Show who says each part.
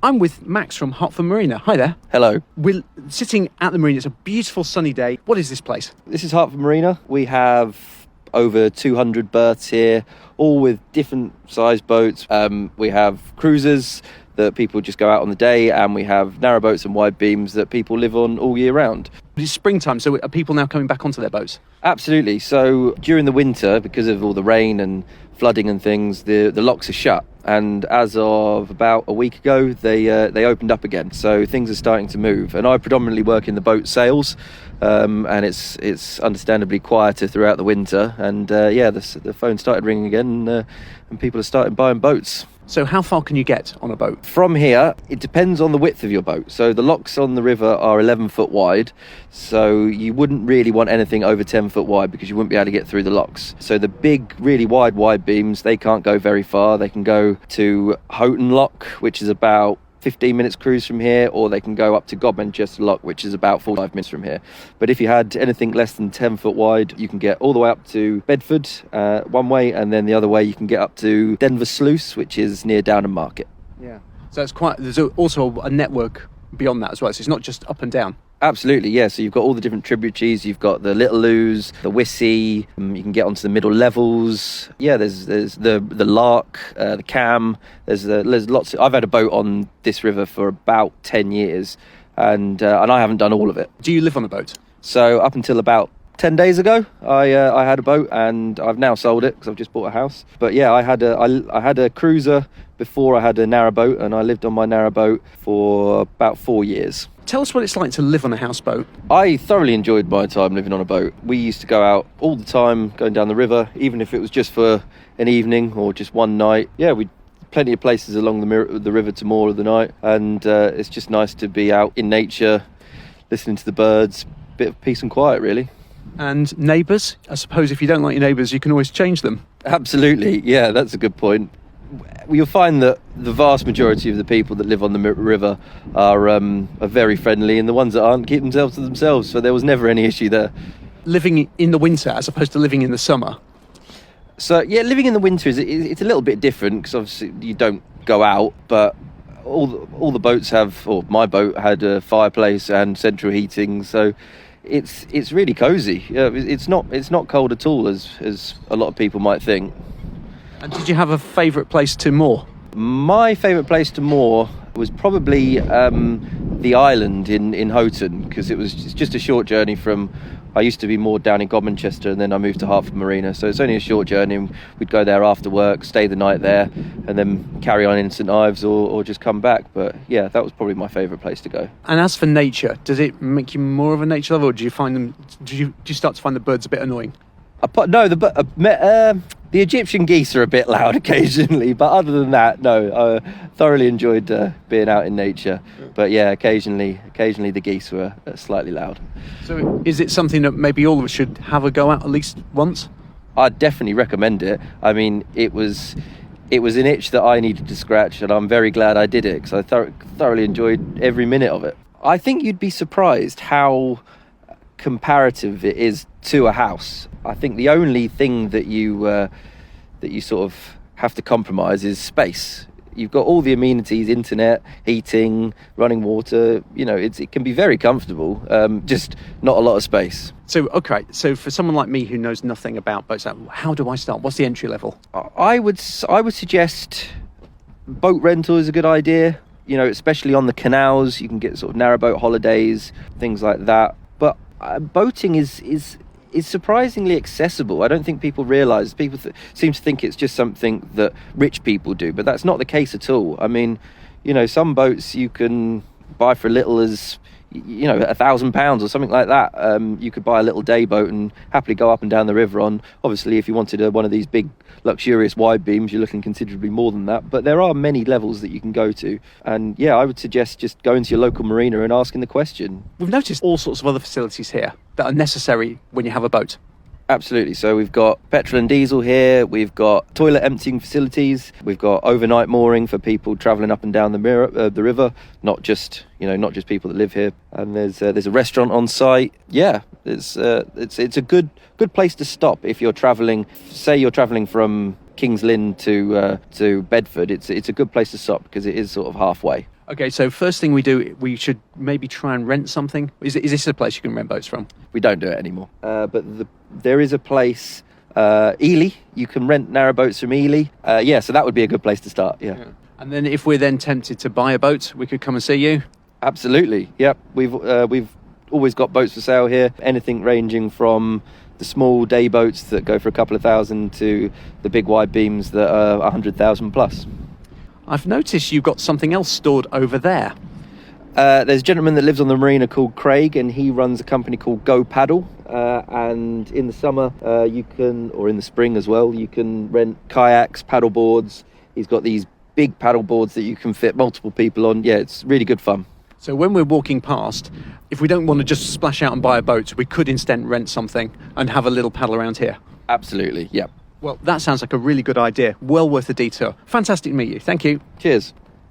Speaker 1: I'm with Max from Hartford Marina. Hi there.
Speaker 2: Hello.
Speaker 1: We're sitting at the marina. It's a beautiful sunny day. What is this place?
Speaker 2: This is Hartford Marina. We have over 200 berths here, all with different size boats. We have cruisers that people just go out on the day, and we have narrow boats and wide beams that people live on all year round.
Speaker 1: It's springtime, so are people now coming back onto their boats?
Speaker 2: Absolutely. So during the winter, because of all the rain and flooding and things, the locks are shut. And as of about a week ago, they opened up again. So things are starting to move. And I predominantly work in the boat sales, and it's understandably quieter throughout the winter. And the phone started ringing again, and people are starting buying boats.
Speaker 1: So how far can you get on a boat?
Speaker 2: From here, it depends on the width of your boat. So the locks on the river are 11 foot wide. So you wouldn't really want anything over 10 foot wide because you wouldn't be able to get through the locks. So the big, really wide beams, they can't go very far. They can go to Houghton Lock, which is about 15 minutes cruise from here, or they can go up to Godmanchester Lock, which is about 45 minutes from here. But if you had anything less than 10 foot wide, you can get all the way up to Bedford one way, and then the other way you can get up to Denver Sluice, which is near Downham Market.
Speaker 1: Yeah. So there's also a network beyond that as well. So it's not just up and down.
Speaker 2: Absolutely, yeah. So you've got all the different tributaries. You've got the Little Ouse, the Wissey. You can get onto the middle levels. Yeah, there's the Lark, the Cam. There's lots. I've had a boat on this river for about 10 years, and I haven't done all of it.
Speaker 1: Do you live on a boat?
Speaker 2: So up until about 10 days ago, I had a boat, and I've now sold it because I've just bought a house. But yeah, I had a cruiser before I had a narrow boat, and I lived on my narrow boat for about 4 years.
Speaker 1: Tell us what it's like to live on a houseboat.
Speaker 2: I thoroughly enjoyed my time living on a boat. We used to go out all the time, going down the river, even if it was just for an evening or just one night. Yeah, we plenty of places along the river to moor of the night, and it's just nice to be out in nature, listening to the birds, bit of peace and quiet, really.
Speaker 1: And neighbours? I suppose if you don't like your neighbours, you can always change them.
Speaker 2: Absolutely, yeah, that's a good point. You'll find that the vast majority of the people that live on the river are very friendly, and the ones that aren't keep themselves to themselves, so there was never any issue there.
Speaker 1: Living in the winter as opposed to living in the summer?
Speaker 2: So yeah, living in the winter it's a little bit different because obviously you don't go out, but all the boats have, or my boat had a fireplace and central heating, so it's really cosy. It's not cold at all as a lot of people might think.
Speaker 1: And did you have a favourite place to moor?
Speaker 2: My favourite place to moor was probably the island in Houghton, because it's just a short journey from. I used to be moored down in Godmanchester, and then I moved to Hartford Marina, so it's only a short journey, and we'd go there after work, stay the night there, and then carry on in St Ives or just come back. But yeah, that was probably my favourite place to go.
Speaker 1: And as for nature, does it make you more of a nature lover, or do you start to find the birds a bit annoying?
Speaker 2: No, the Egyptian geese are a bit loud occasionally, but other than that, no, I thoroughly enjoyed being out in nature. But yeah, occasionally the geese were slightly loud.
Speaker 1: So is it something that maybe all of us should have a go at least once?
Speaker 2: I'd definitely recommend it. I mean, it was an itch that I needed to scratch, and I'm very glad I did it because I thoroughly enjoyed every minute of it. I think you'd be surprised how comparative it is to a house. I think the only thing that you sort of have to compromise is space. You've got all the amenities, internet, heating, running water. You know, it can be very comfortable, just not a lot of space.
Speaker 1: So for someone like me who knows nothing about boats, how do I start? What's the entry level?
Speaker 2: I would suggest boat rental is a good idea. You know, especially on the canals, you can get sort of narrowboat holidays, things like that. But boating is surprisingly accessible. I don't think people realise. People seem to think it's just something that rich people do, but that's not the case at all. I mean, you know, some boats you can buy for little as, you know, £1,000 or something like that. You could buy a little day boat and happily go up and down the river on. Obviously, if you wanted one of these big, luxurious wide beams, you're looking considerably more than that. But there are many levels that you can go to. And yeah, I would suggest just going to your local marina and asking the question.
Speaker 1: We've noticed all sorts of other facilities here that are necessary when you have a boat.
Speaker 2: Absolutely. So we've got petrol and diesel here. We've got toilet emptying facilities. We've got overnight mooring for people travelling up and down the river, not just people that live here. And there's a restaurant on site. Yeah, it's a good place to stop if you're travelling. Say you're travelling from King's Lynn to Bedford. It's a good place to stop because it is sort of halfway.
Speaker 1: Okay, so first thing we do, we should maybe try and rent something. Is this a place you can rent boats from?
Speaker 2: We don't do it anymore. But there is a place, Ely. You can rent narrowboats from Ely. So that would be a good place to start. Yeah.
Speaker 1: And then if we're then tempted to buy a boat, we could come and see you.
Speaker 2: Absolutely. Yep. We've always got boats for sale here. Anything ranging from the small day boats that go for a couple of thousand to the big wide beams that are 100,000 plus.
Speaker 1: I've noticed you've got something else stored over there.
Speaker 2: There's a gentleman that lives on the marina called Craig, and he runs a company called Go Paddle. And in the summer, you can, or in the spring as well, you can rent kayaks, paddle boards. He's got these big paddle boards that you can fit multiple people on. Yeah, it's really good fun.
Speaker 1: So when we're walking past, if we don't want to just splash out and buy a boat, we could instead rent something and have a little paddle around here.
Speaker 2: Absolutely, yeah.
Speaker 1: Well, that sounds like a really good idea. Well worth a detour. Fantastic to meet you. Thank you.
Speaker 2: Cheers.